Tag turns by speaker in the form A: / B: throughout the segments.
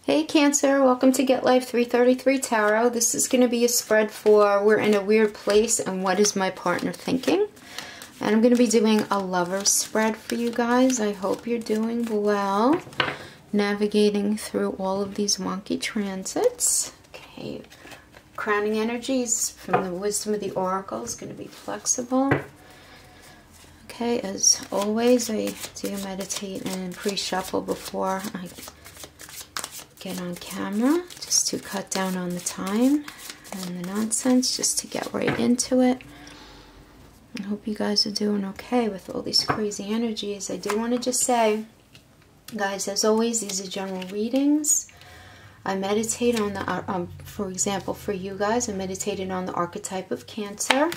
A: Hey Cancer, welcome to Get Life 333 Tarot. This is going to be a spread for We're in a Weird Place and What is My Partner Thinking? And I'm going to be doing a lover spread for you guys. I hope you're doing well, navigating through all of these wonky transits. Okay, crowning energies from the wisdom of the oracle is going to be flexible. Okay, as always, I do meditate and pre-shuffle before I get on camera, just to cut down on the time and the nonsense, just to get right into it. I hope you guys are doing okay with all these crazy energies. I do want to just say, guys, as always, these are general readings. I meditate on the, for example, for you guys, I meditated on the archetype of Cancer.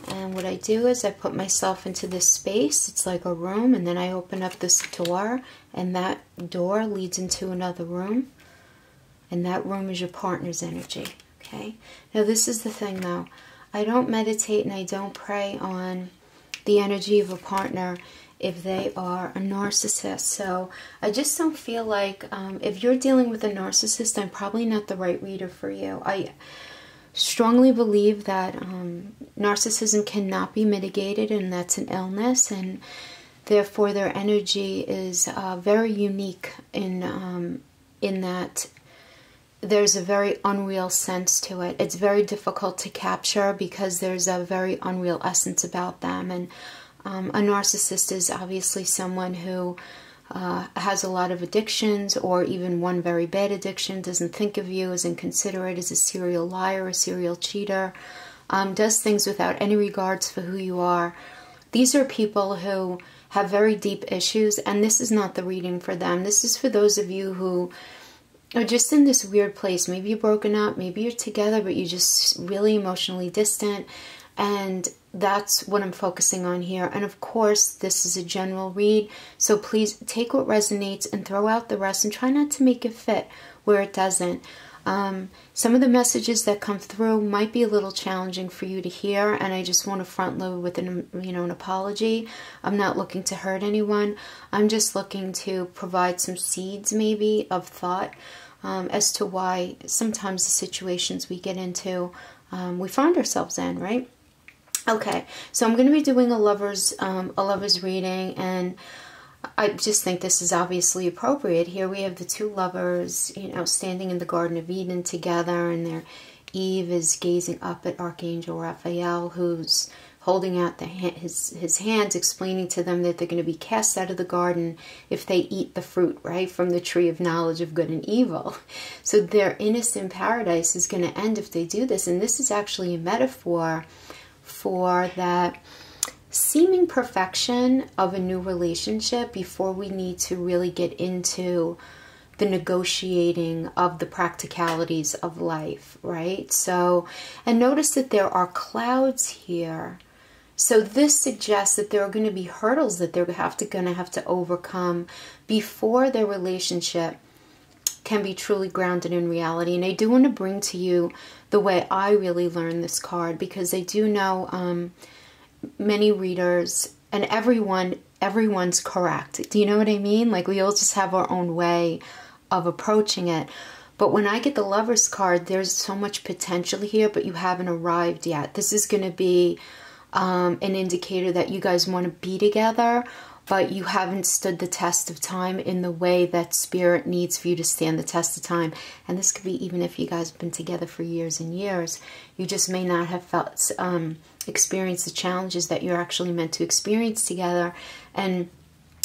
A: And what I do is I put myself into this space. It's like a room, and then I open up this door, and that door leads into another room, and that room is your partner's energy. Okay, now this is the thing though, I don't meditate and I don't pray on the energy of a partner if they are a narcissist. So I just don't feel like if you're dealing with a narcissist, I'm probably not the right reader for you. I strongly believe that narcissism cannot be mitigated, and that's an illness, and therefore their energy is very unique in that there's a very unreal sense to it. It's very difficult to capture because there's a very unreal essence about them. And a narcissist is obviously someone who has a lot of addictions, or even one very bad addiction, doesn't think of you, is inconsiderate, is a serial liar, a serial cheater, does things without any regards for who you are. These are people who have very deep issues, and this is not the reading for them. This is for those of you who are just in this weird place. Maybe you're broken up, maybe you're together, but you're just really emotionally distant, and that's what I'm focusing on here. And of course, this is a general read, so please take what resonates and throw out the rest, and try not to make it fit where it doesn't. Some of the messages that come through might be a little challenging for you to hear, and I just want to front load with an apology. I'm not looking to hurt anyone. I'm just looking to provide some seeds, maybe, of thought as to why sometimes the situations we get into, we find ourselves in, right? Okay, so I'm going to be doing a lover's reading, and I just think this is obviously appropriate. Here we have the two lovers, standing in the Garden of Eden together, and Eve is gazing up at Archangel Raphael, who's holding out his hands, explaining to them that they're going to be cast out of the garden if they eat the fruit, right, from the tree of knowledge of good and evil. So their innocent paradise is going to end if they do this, and this is actually a metaphor for that seeming perfection of a new relationship before we need to really get into the negotiating of the practicalities of life, right? So, and notice that there are clouds here. So this suggests that there are going to be hurdles that they're going to have to overcome before their relationship can be truly grounded in reality. And I do want to bring to you the way I really learned this card, because I do know many readers, and everyone's correct. Do you know what I mean? Like, we all just have our own way of approaching it. But when I get the Lover's card, there's so much potential here, but you haven't arrived yet. This is going to be an indicator that you guys want to be together, but you haven't stood the test of time in the way that Spirit needs for you to stand the test of time. And this could be even if you guys have been together for years and years. You just may not have felt experienced the challenges that you're actually meant to experience together. And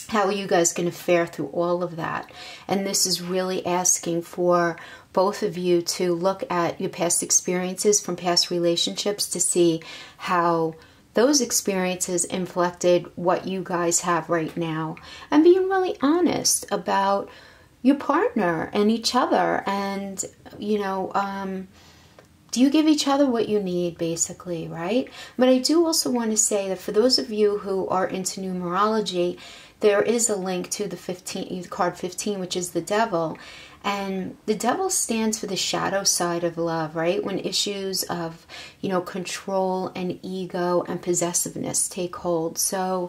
A: how are you guys going to fare through all of that? And this is really asking for both of you to look at your past experiences from past relationships to see how those experiences inflected what you guys have right now, and being really honest about your partner and each other, and do you give each other what you need, basically, right? But I do also want to say that for those of you who are into numerology, there is a link to the card 15, which is the Devil. And the Devil stands for the shadow side of love, right? When issues of, control and ego and possessiveness take hold. So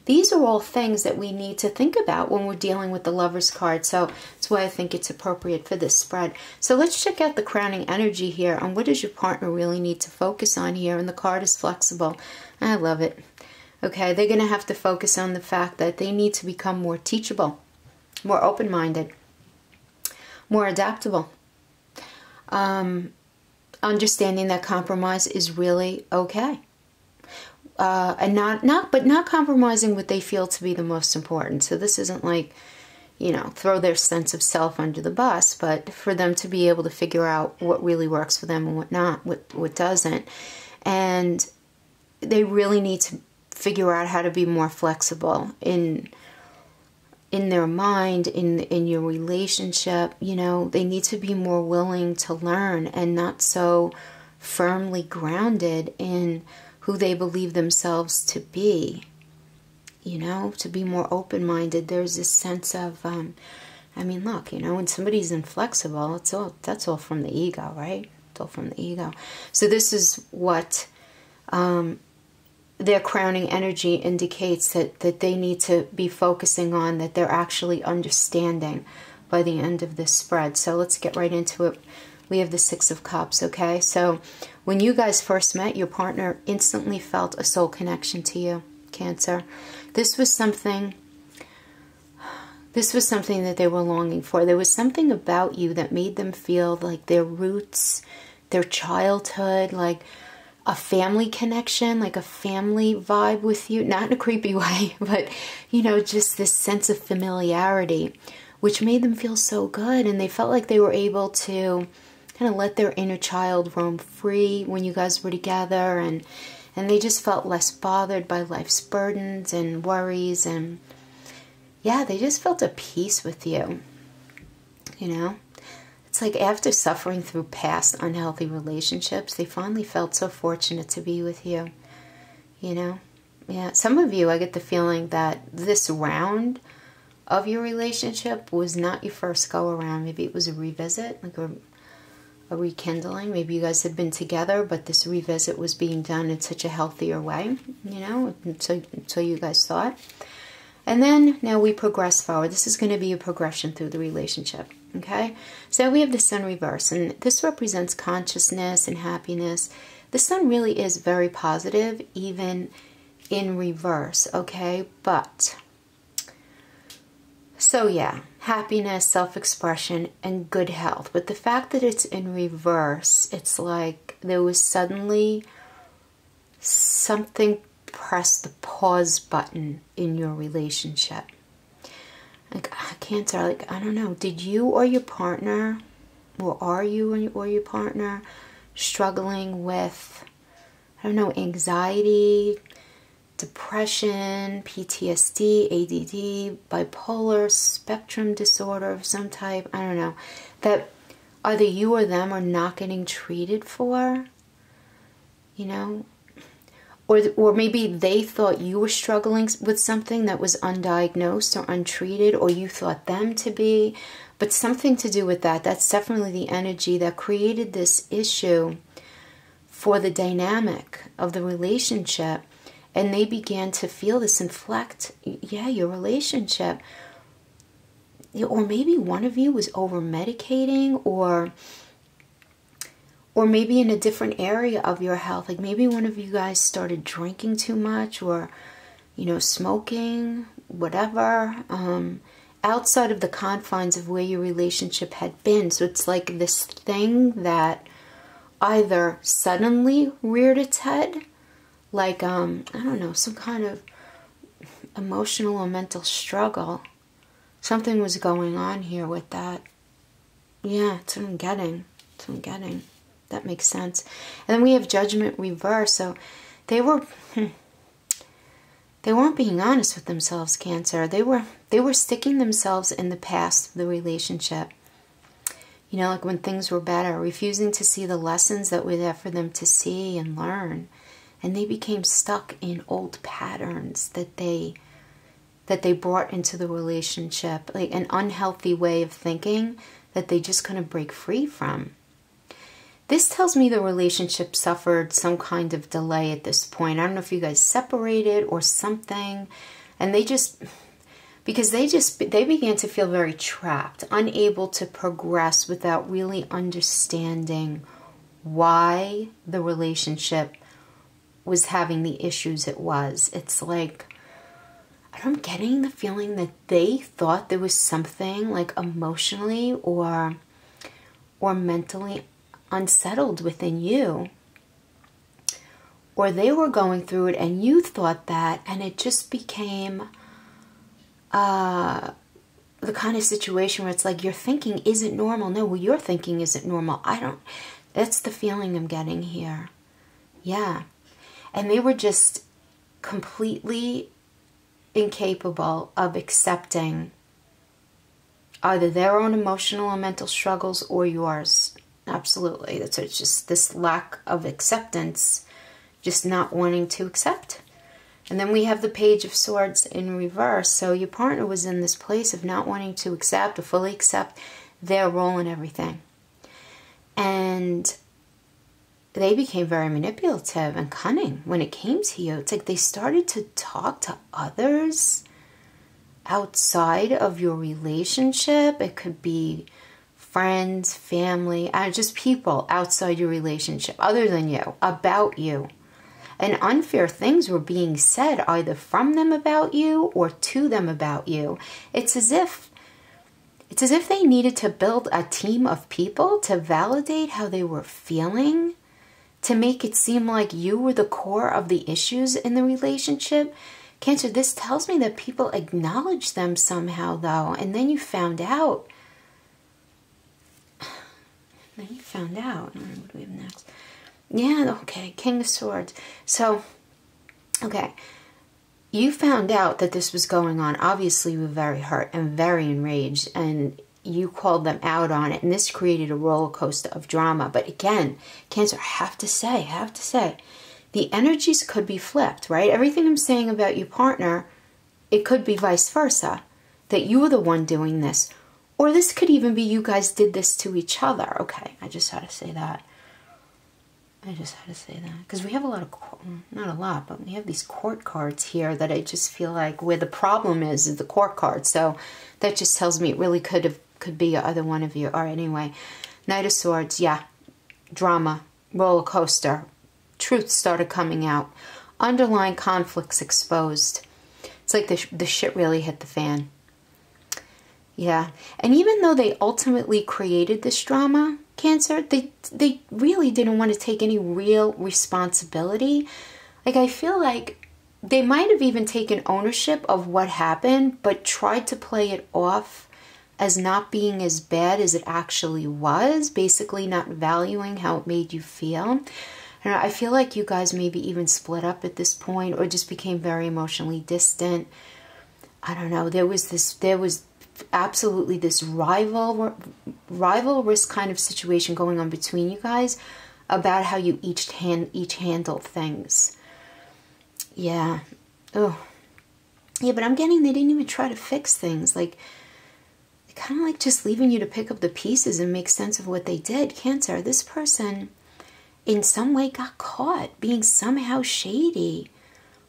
A: these are all things that we need to think about when we're dealing with the Lover's card. So that's why I think it's appropriate for this spread. So let's check out the crowning energy here on what does your partner really need to focus on here. And the card is flexible. I love it. Okay, they're going to have to focus on the fact that they need to become more teachable, more open-minded, more adaptable. Understanding that compromise is really okay. And not compromising what they feel to be the most important. So this isn't like, you know, throw their sense of self under the bus, but for them to be able to figure out what really works for them and what not, what doesn't. And they really need to figure out how to be more flexible in their mind, in your relationship. You know, they need to be more willing to learn and not so firmly grounded in who they believe themselves to be. You know, to be more open-minded. There's this sense of, I mean, look, you know, when somebody's inflexible, that's all from the ego, right? It's all from the ego. So this is what their crowning energy indicates that they need to be focusing on, that they're actually understanding by the end of this spread. So let's get right into it. We have the Six of Cups, okay? So when you guys first met, your partner instantly felt a soul connection to you, Cancer. This was something that they were longing for. There was something about you that made them feel like their roots, their childhood, like a family connection, like a family vibe with you. Not in a creepy way, but, you know, just this sense of familiarity, which made them feel so good. And they felt like they were able to kind of let their inner child roam free when you guys were together. And they just felt less bothered by life's burdens and worries. And yeah, they just felt at peace with you, you know. It's like after suffering through past unhealthy relationships, they finally felt so fortunate to be with you, you know. Yeah, some of you, I get the feeling that this round of your relationship was not your first go around. Maybe it was a revisit, like a rekindling. Maybe you guys had been together, but this revisit was being done in such a healthier way, you know, so you guys thought. And then now we progress forward. This is going to be a progression through the relationship, okay? So we have the Sun reverse, and this represents consciousness and happiness. The Sun really is very positive, even in reverse, okay? But, so yeah, happiness, self-expression, and good health. But the fact that it's in reverse, it's like there was suddenly something press the pause button in your relationship. Like, Cancer, like, I don't know, did you or your partner, or are you or your partner struggling with, I don't know, anxiety, depression, PTSD, ADD, bipolar spectrum disorder of some type? I don't know, that either you or them are not getting treated for, you know? Or maybe they thought you were struggling with something that was undiagnosed or untreated, or you thought them to be, but something to do with that. That's definitely the energy that created this issue for the dynamic of the relationship. And they began to feel this inflect, yeah, your relationship. Or maybe one of you was over-medicating, or maybe in a different area of your health. Like maybe one of you guys started drinking too much, or, you know, smoking, whatever, outside of the confines of where your relationship had been. So it's like this thing that either suddenly reared its head, like, I don't know, some kind of emotional or mental struggle. Something was going on here with that. Yeah, that's what I'm getting. That's what I'm getting. That makes sense. And then we have Judgment reverse. So they weren't being honest with themselves, Cancer. They were sticking themselves in the past of the relationship. You know, like when things were better, refusing to see the lessons that were there for them to see and learn. And they became stuck in old patterns that they brought into the relationship, like an unhealthy way of thinking that they just couldn't break free from. This tells me the relationship suffered some kind of delay at this point. I don't know if you guys separated or something. And they began to feel very trapped, unable to progress without really understanding why the relationship was having the issues it was. It's like, I'm getting the feeling that they thought there was something like emotionally or mentally unsettled within you, or they were going through it and you thought that, and it just became the kind of situation where it's like your thinking isn't normal. No, well, your thinking isn't normal. That's the feeling I'm getting here. Yeah. And they were just completely incapable of accepting either their own emotional or mental struggles or yours. Absolutely. It's just this lack of acceptance, just not wanting to accept. And then we have the Page of Swords in reverse. So your partner was in this place of not wanting to accept or fully accept their role in everything. And they became very manipulative and cunning when it came to you. It's like they started to talk to others outside of your relationship. It could be friends, family, just people outside your relationship, other than you, about you. And unfair things were being said either from them about you or to them about you. It's as if they needed to build a team of people to validate how they were feeling, to make it seem like you were the core of the issues in the relationship. Cancer, this tells me that people acknowledge them somehow, though, and then you found out. What do we have next? Yeah, okay, King of Swords. So, okay, you found out that this was going on. Obviously, you were very hurt and very enraged, and you called them out on it, and this created a roller coaster of drama. But again, Cancer, I have to say, the energies could be flipped, right? Everything I'm saying about your partner, it could be vice versa, that you were the one doing this. Or this could even be you guys did this to each other. Okay, I just had to say that. Because we have a lot of, not a lot, but we have these court cards here that I just feel like where the problem is the court card. So that just tells me it really could be either one of you. All right, anyway. Knight of Swords, yeah. Drama, roller coaster. Truth started coming out. Underlying conflicts exposed. It's like the shit really hit the fan. Yeah. And even though they ultimately created this drama, Cancer, they really didn't want to take any real responsibility. Like, I feel like they might have even taken ownership of what happened, but tried to play it off as not being as bad as it actually was, basically not valuing how it made you feel. And I feel like you guys maybe even split up at this point or just became very emotionally distant. I don't know. There was absolutely this rivalrous kind of situation going on between you guys about how you each handled things. Yeah. Oh. Yeah, but I'm getting they didn't even try to fix things. Like, they kind of like just leaving you to pick up the pieces and make sense of what they did. Cancer, this person in some way got caught being somehow shady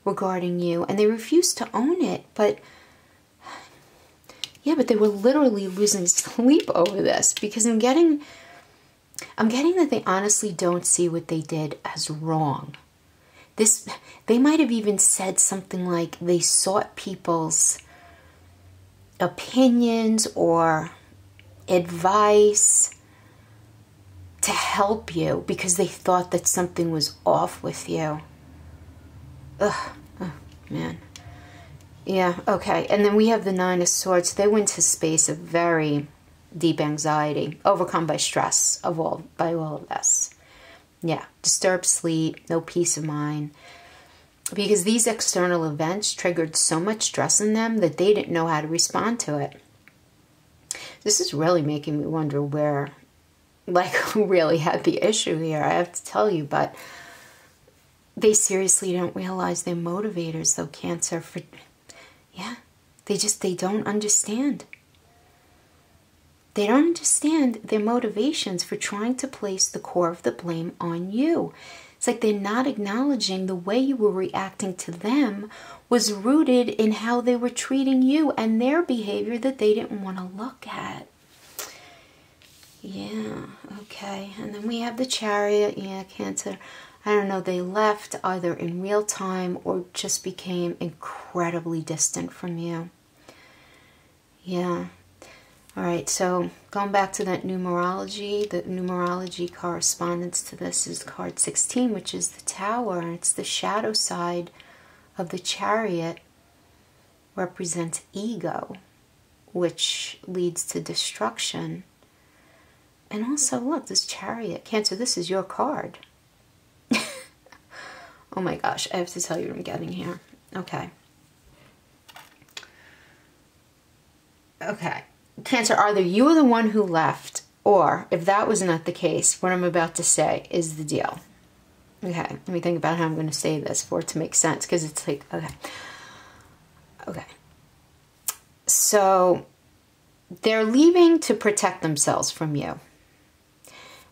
A: regarding you, and they refused to own it, but yeah, but they were literally losing sleep over this because I'm getting that they honestly don't see what they did as wrong. They might have even said something like they sought people's opinions or advice to help you because they thought that something was off with you. Ugh, oh, man. Yeah, okay. And then we have the Nine of Swords. They went to space of very deep anxiety, overcome by stress by all of this. Yeah, disturbed sleep, no peace of mind. Because these external events triggered so much stress in them that they didn't know how to respond to it. This is really making me wonder where, like, who really had the issue here, I have to tell you. But they seriously don't realize their motivators, though, Cancer, for... Yeah, they don't understand. They don't understand their motivations for trying to place the core of the blame on you. It's like they're not acknowledging the way you were reacting to them was rooted in how they were treating you and their behavior that they didn't want to look at. Yeah, okay. And then we have the Chariot. Yeah, Cancer. I don't know, they left either in real time or just became incredibly distant from you. Yeah. All right, so going back to that numerology, the numerology correspondence to this is card 16, which is the Tower, and it's the shadow side of the Chariot, represents ego, which leads to destruction. And also, look, this Chariot, Cancer, this is your card. Oh my gosh, I have to tell you what I'm getting here. Okay. Okay. Cancer, either you are the one who left, or if that was not the case, what I'm about to say is the deal. Okay, let me think about how I'm going to say this for it to make sense, because it's like, okay. Okay. So, they're leaving to protect themselves from you.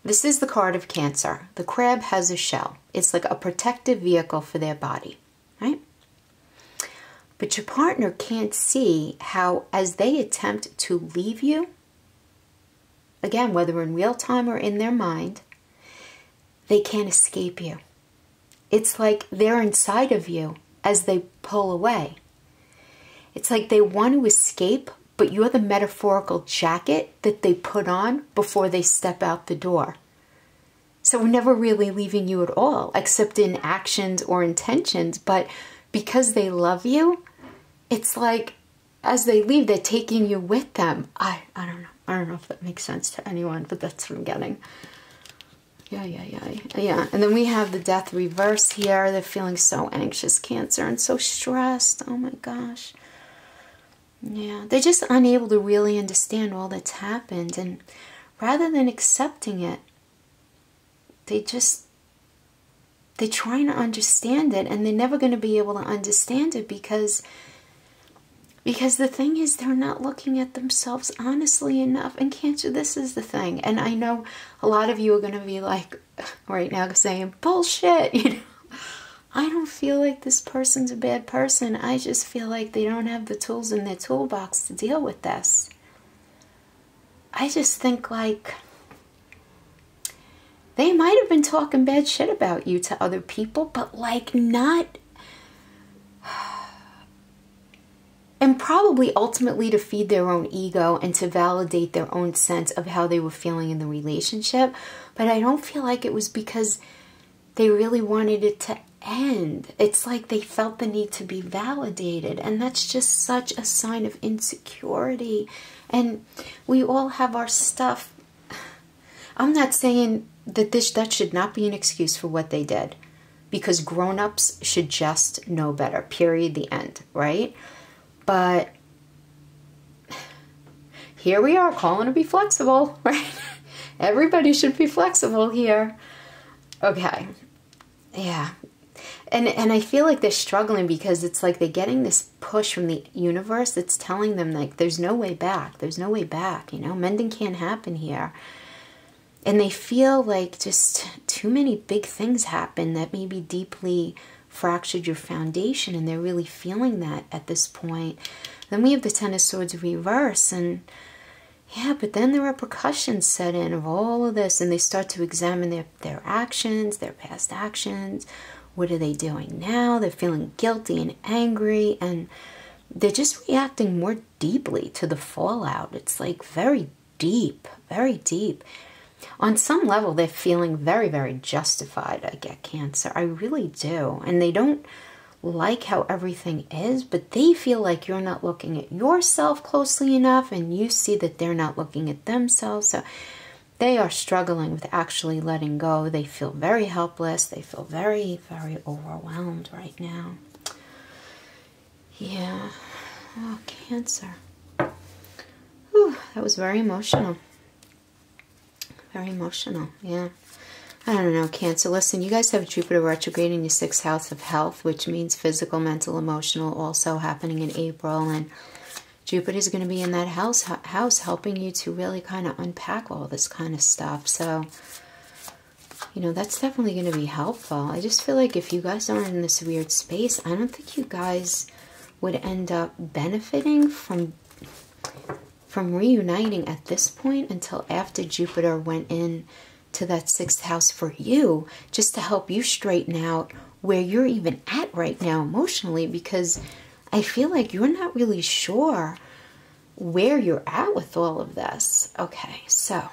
A: This is the card of Cancer. The crab has a shell. It's like a protective vehicle for their body, right? But your partner can't see how, as they attempt to leave you, again, whether in real time or in their mind, they can't escape you. It's like they're inside of you as they pull away. It's like they want to escape, but you're the metaphorical jacket that they put on before they step out the door. So we're never really leaving you at all, except in actions or intentions. But because they love you, it's like as they leave, they're taking you with them. I don't know. I don't know if that makes sense to anyone, but that's what I'm getting. Yeah. And then we have the Death reverse here. They're feeling so anxious, Cancer, and so stressed. Oh my gosh. Yeah, they're just unable to really understand all that's happened. And rather than accepting it, they're trying to understand it, and they're never going to be able to understand it because the thing is, they're not looking at themselves honestly enough. And Cancer, this is the thing. And I know a lot of you are going to be like, right now, saying, bullshit, you know. I don't feel like this person's a bad person. I just feel like they don't have the tools in their toolbox to deal with this. I just think like they might have been talking bad shit about you to other people, but like not... And probably ultimately to feed their own ego and to validate their own sense of how they were feeling in the relationship. But I don't feel like it was because they really wanted it to end. It's like they felt the need to be validated, and that's just such a sign of insecurity. And we all have our stuff. I'm not saying that that should not be an excuse for what they did, because grown-ups should just know better, period, the end, right? But here we are calling to be flexible, right? Everybody should be flexible here. Okay. Yeah. And I feel like they're struggling because it's like they're getting this push from the universe that's telling them, like, there's no way back. There's no way back, you know? Mending can't happen here. And they feel like just too many big things happen that maybe deeply fractured your foundation, and they're really feeling that at this point. Then we have the Ten of Swords reverse, and yeah, but then the repercussions set in of all of this, and they start to examine their actions, their past actions. What are they doing now? They're feeling guilty and angry, and they're just reacting more deeply to the fallout. It's like very deep, very deep. On some level, they're feeling very, very justified. I get Cancer. I really do. And they don't like how everything is, but they feel like you're not looking at yourself closely enough, and you see that they're not looking at themselves. So they are struggling with actually letting go. They feel very helpless. They feel very, very overwhelmed right now. Yeah. Oh, Cancer. Whew, that was very emotional. Very emotional, yeah. I don't know, Cancer. Listen, you guys have Jupiter retrograde in your 6th house of health, which means physical, mental, emotional, also happening in April. And Jupiter's going to be in that house helping you to really kind of unpack all this kind of stuff. So, you know, that's definitely going to be helpful. I just feel like if you guys aren't in this weird space, I don't think you guys would end up benefiting from reuniting at this point until after Jupiter went in to that 6th house for you, just to help you straighten out where you're even at right now emotionally, because I feel like you're not really sure where you're at with all of this. Okay, so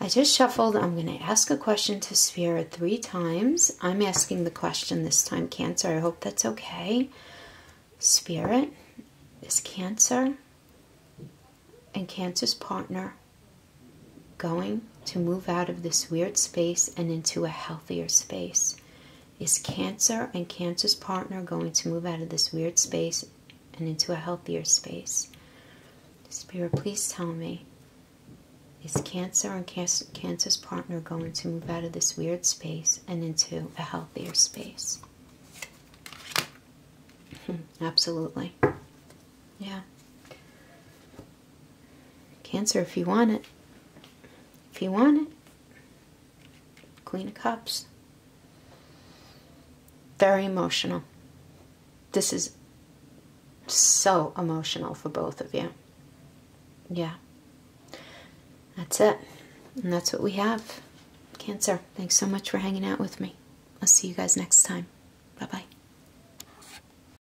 A: I just shuffled. I'm going to ask a question to Spirit 3 times. I'm asking the question this time, Cancer. I hope that's okay. Spirit, is Cancer and Cancer's partner going to move out of this weird space and into a healthier space? Is Cancer and Cancer's partner going to move out of this weird space and into a healthier space? Spirit, please tell me. Is Cancer and Cancer's partner going to move out of this weird space and into a healthier space? Absolutely. Yeah. Cancer, if you want it. If you want it. Queen of Cups. Very emotional. This is so emotional for both of you. Yeah. That's it. And that's what we have. Cancer, thanks so much for hanging out with me. I'll see you guys next time. Bye-bye.